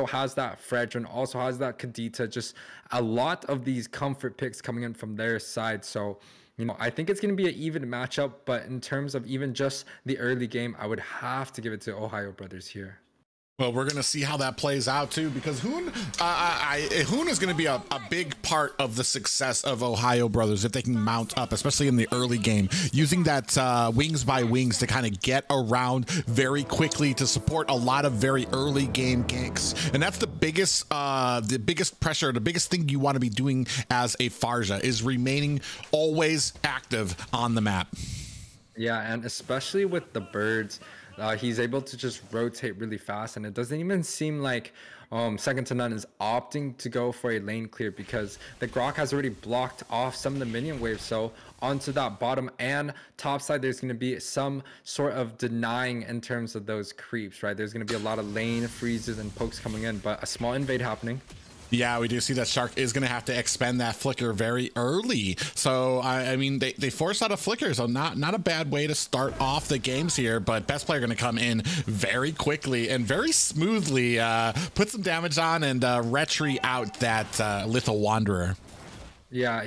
has that Fredrin, also has that Kadita, just a lot of these comfort picks coming in from their side. So, I think it's going to be an even matchup, but in terms of even just the early game, I would have to give it to Ohio Brothers here. Well, we're going to see how that plays out too, because hoon is going to be a big part of the success of Ohio Brothers if they can mount up, especially in the early game, using that wings by wings to kind of get around very quickly to support a lot of very early game ganks. And that's the biggest pressure, the biggest thing you want to be doing as a Farja is remaining always active on the map. Yeah, and especially with the birds, he's able to just rotate really fast, and it doesn't even seem like Second to None is opting to go for a lane clear, because the Grok has already blocked off some of the minion waves. So onto that bottom and top side, there's going to be some sort of denying in terms of those creeps, right? There's going to be a lot of lane freezes and pokes coming in, but a small invade happening. Yeah, we do see that Shark is going to have to expend that flicker very early. So, I mean, they forced out a flicker, so not a bad way to start off the games here. But best player going to come in very quickly and very smoothly, put some damage on and retry out that Little Wanderer. Yeah,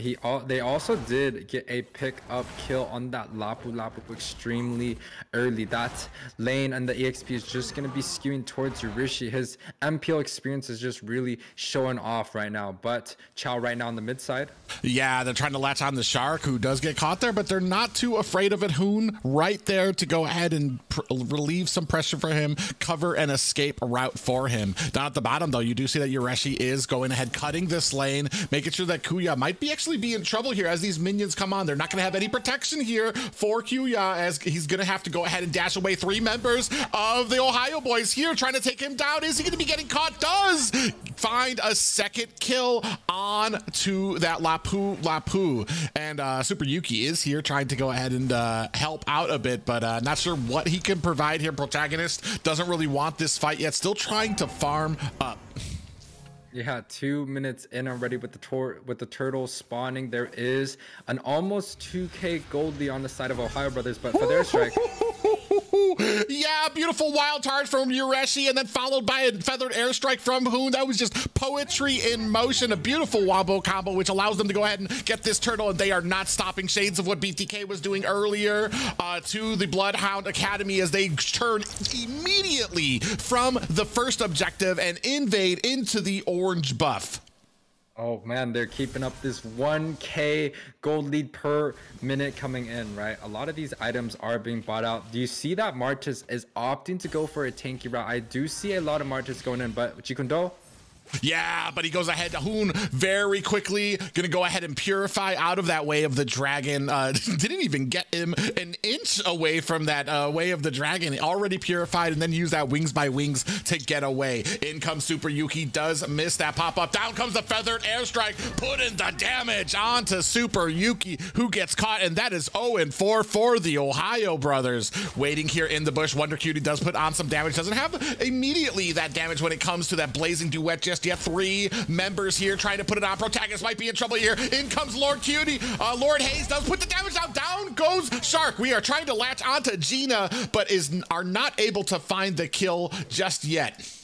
they also did get a pick up kill on that Lapu extremely early. That lane and the EXP is just going to be skewing towards Yurishi. His MPL experience is just really showing off right now. But Chow right now on the mid side. Yeah, they're trying to latch on the Shark, who does get caught there, but they're not too afraid of it. Hoon right there to go ahead and relieve some pressure for him, cover and escape route for him. Down at the bottom, though, you do see that Yureshi is going ahead, cutting this lane, making sure that Kuya might actually be in trouble here as these minions come on. They're not going to have any protection here for Kuya, as he's going to have to go ahead and dash away. 3 members of the Ohio boys here trying to take him down. Is he going to be getting caught? Does find a second kill on to that Lapu. And Super Yuki is here trying to go ahead and help out a bit, but not sure what he can provide here. Protagonist doesn't really want this fight yet, still trying to farm up. Yeah, 2 minutes in already with the turtle spawning. There is an almost 2k gold lead on the side of Ohio Brothers, but for their strike. Yeah, beautiful wild charge from Yureshi, and then followed by a feathered airstrike from Hoon. That was just poetry in motion. A beautiful wombo combo, which allows them to go ahead and get this turtle, and they are not stopping. Shades of what BTK was doing earlier to the Bloodhound Academy, as they turn immediately from the first objective and invade into the orange buff. Oh man, they're keeping up this 1k gold lead per minute coming in, right? A lot of these items are being bought out. Do you see that Martis is opting to go for a tanky route? I do see a lot of Martis going in, but Chikundo? Yeah, but he goes ahead to Hoon very quickly. Gonna go ahead and purify out of that way of the dragon. Didn't even get him an inch away from that way of the dragon. Already purified, and then use that wings by wings to get away. In comes Super Yuki, does miss that pop-up. Down comes the feathered airstrike, putting the damage onto Super Yuki, who gets caught, and that is 0-4 for the Ohio Brothers. Waiting here in the bush. Wonder Cutie does put on some damage. Doesn't have immediately that damage when it comes to that blazing duet just yet. 3 members here trying to put it on. Protagonist might be in trouble here. In comes Lord Cutie. Lord Hayes does put the damage down. Down goes Shark. We are trying to latch onto Gina, but are not able to find the kill just yet.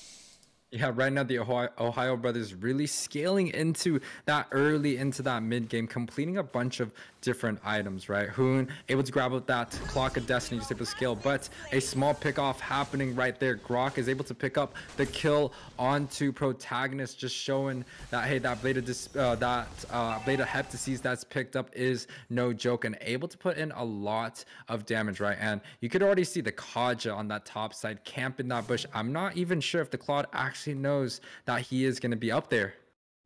Yeah, right now the Ohio Brothers really scaling into that early into that mid game, completing a bunch of different items, right? Hoon able to grab up that Clock of Destiny, just able to scale, but a small pick off happening right there. Grok is able to pick up the kill onto Protagonist, just showing that, hey, that Blade of Heptases that's picked up is no joke, and able to put in a lot of damage, right? And you could already see the Kaja on that top side camping that bush. I'm not even sure if the Claude actually knows that he is going to be up there.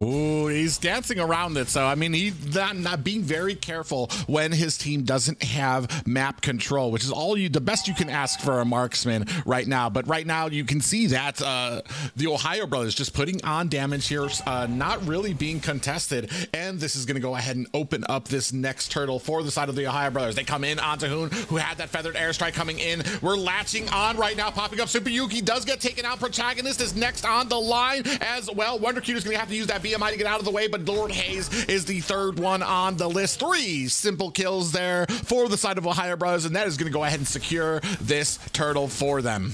Ooh, he's dancing around it. So, I mean, he's not being very careful when his team doesn't have map control, which is the best you can ask for a marksman right now. But right now, you can see that the Ohio Brothers just putting on damage here, not really being contested. And this is going to go ahead and open up this next turtle for the side of the Ohio Brothers. They come in onto Hoon, who had that feathered airstrike coming in. We're latching on right now, popping up. Super Yuki does get taken out. Protagonist is next on the line as well. Wonder Cute is going to have to use that BMI to get out of the way, but Lord Hayes is the third one on the list. 3 simple kills there for the side of Ohio Brothers, and that is going to go ahead and secure this turtle for them.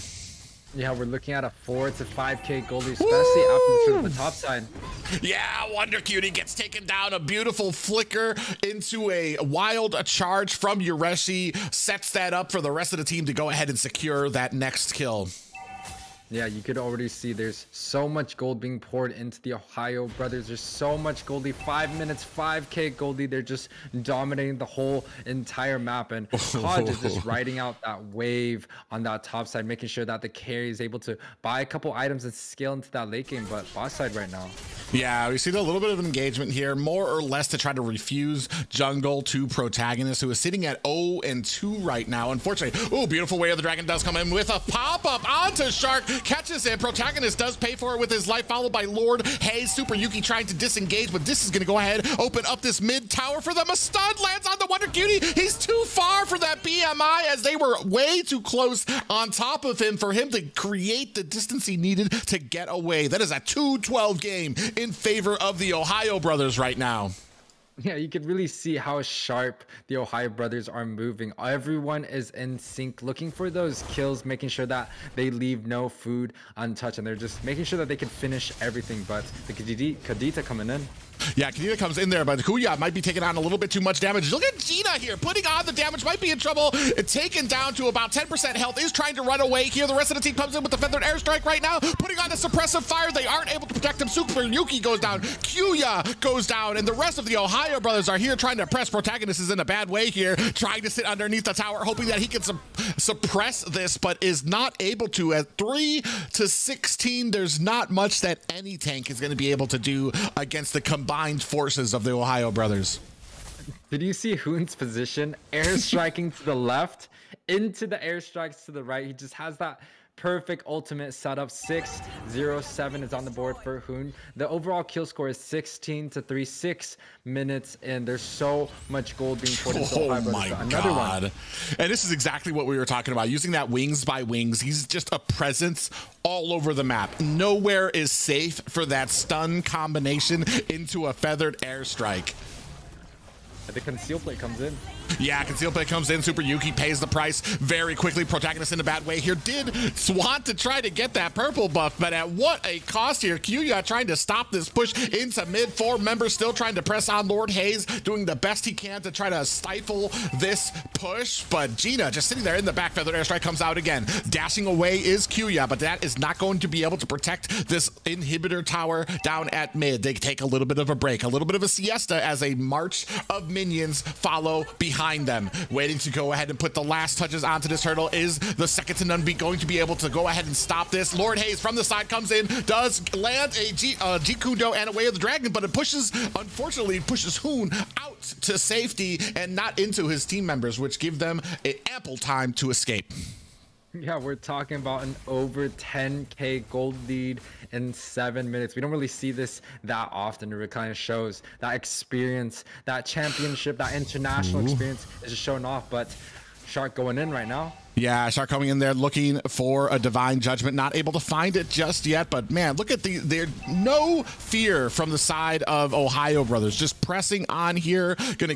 Yeah, we're looking at a 4 to 5K goalie, especially after the top side. Yeah, Wonder Cutie gets taken down. A beautiful flicker into a wild charge from Ureshi. Sets that up for the rest of the team to go ahead and secure that next kill. Yeah, you could already see there's so much gold being poured into the Ohio brothers. There's so much goldie. 5 minutes, 5K goldie. They're just dominating the whole entire map. And Hodge is just riding out that wave on that top side, making sure that the carry is able to buy a couple items and scale into that late game. But boss side right now. Yeah, we see a little bit of engagement here, more or less to try to refuse jungle to Protagonist, who is sitting at 0-2 right now. Unfortunately, ooh, beautiful way of the dragon does come in with a pop-up onto Shark, catches it. Protagonist does pay for it with his life, followed by Lord Hayes. Super Yuki trying to disengage, but this is going to go ahead, open up this mid tower for them. A stun lands on the Wonder Cutie. He's too far for that BMI, as they were way too close on top of him for him to create the distance he needed to get away. That is a 2-12 game in favor of the Ohio brothers right now. Yeah, you could really see how sharp the Ohio brothers are moving. Everyone is in sync, looking for those kills, making sure that they leave no food untouched, and they're just making sure that they can finish everything. But the Kadita coming in. Yeah, Kadita comes in there, but Kuya might be taking on a little bit too much damage. Look at Gina here, putting on the damage, might be in trouble. Taken down to about 10% health, is trying to run away here. The rest of the team comes in with the feathered airstrike right now, putting on the suppressive fire. They aren't able to protect him. Super Yuki goes down, Kuya goes down, and the rest of the Ohio brothers are here trying to press. Protagonist is in a bad way here, trying to sit underneath the tower, hoping that he can suppress this, but is not able to. At 3-16, there's not much that any tank is going to be able to do against the combined forces of the Ohio brothers. Did you see Hoon's position? Airstriking to the left, into the airstrikes to the right. He just has that perfect ultimate setup. 6-0-7 is on the board for Hoon. The overall kill score is 16-3, 6 minutes, and there's so much gold being poured into Ohio brothers. My Another God. one. And this is exactly what we were talking about, using that wings by wings. He's just a presence all over the map. Nowhere is safe for that stun combination into a feathered airstrike. The conceal plate comes in. Yeah, conceal play comes in. Super Yuki pays the price very quickly. Protagonist in a bad way here. Did want to try to get that purple buff, but at what a cost here. Kuya trying to stop this push into mid. 4 members still trying to press on Lord Hayes, doing the best he can to try to stifle this push. But Gina just sitting there in the back. Feathered airstrike comes out again. Dashing away is Kuya, but that is not going to be able to protect this inhibitor tower down at mid. They take a little bit of a break, a little bit of a siesta as a march of minions follow behind them. Waiting to go ahead and put the last touches onto this hurdle is the second to none going to be able to go ahead and stop this. Lord Hayes from the side comes in, does land a Jikudo and a Way of the Dragon, but it pushes, unfortunately, pushes Hoon out to safety and not into his team members, which give them ample time to escape. Yeah, we're talking about an over 10K gold lead in 7 minutes. We don't really see this that often. It kind of shows that experience, that championship, that international experience is just showing off. But Shark going in right now. Yeah, Shark coming in there looking for a divine judgment, not able to find it just yet. But man, look at there's no fear from the side of Ohio brothers, just pressing on here, gonna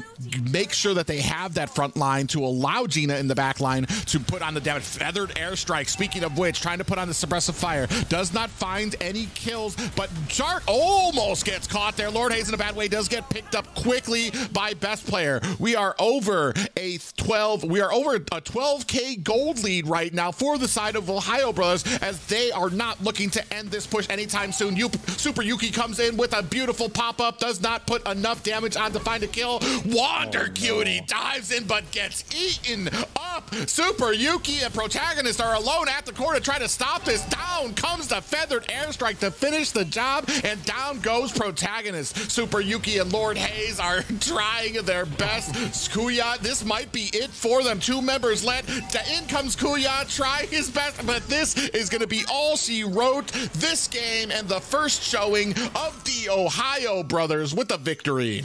make sure that they have that front line to allow Gina in the back line to put on the damage. Feathered airstrike, speaking of which, trying to put on the suppressive fire, does not find any kills, but Shark almost gets caught there. Lord Hayes in a bad way does get picked up quickly by best player. We are over a 12K gold lead right now for the side of Ohio brothers, as they are not looking to end this push anytime soon. Super Yuki comes in with a beautiful pop-up, does not put enough damage on to find a kill. Wonder Cutie dives in but gets eaten up. Super Yuki and Protagonist are alone at the core to try to stop this. Down comes the feathered airstrike to finish the job, and down goes Protagonist. Super Yuki and Lord Hayes are trying their best. Kuya, this might be it for them. 2 members left. In comes Kuya, try his best, but this is going to be all she wrote this game, and the first showing of the Ohio brothers with the victory.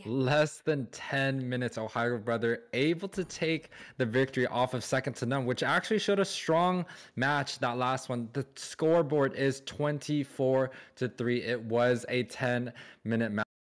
Less than 10 minutes, Ohio brother able to take the victory off of second to none, which actually showed a strong match. That last one, the scoreboard is 24-3. It was a 10-minute match.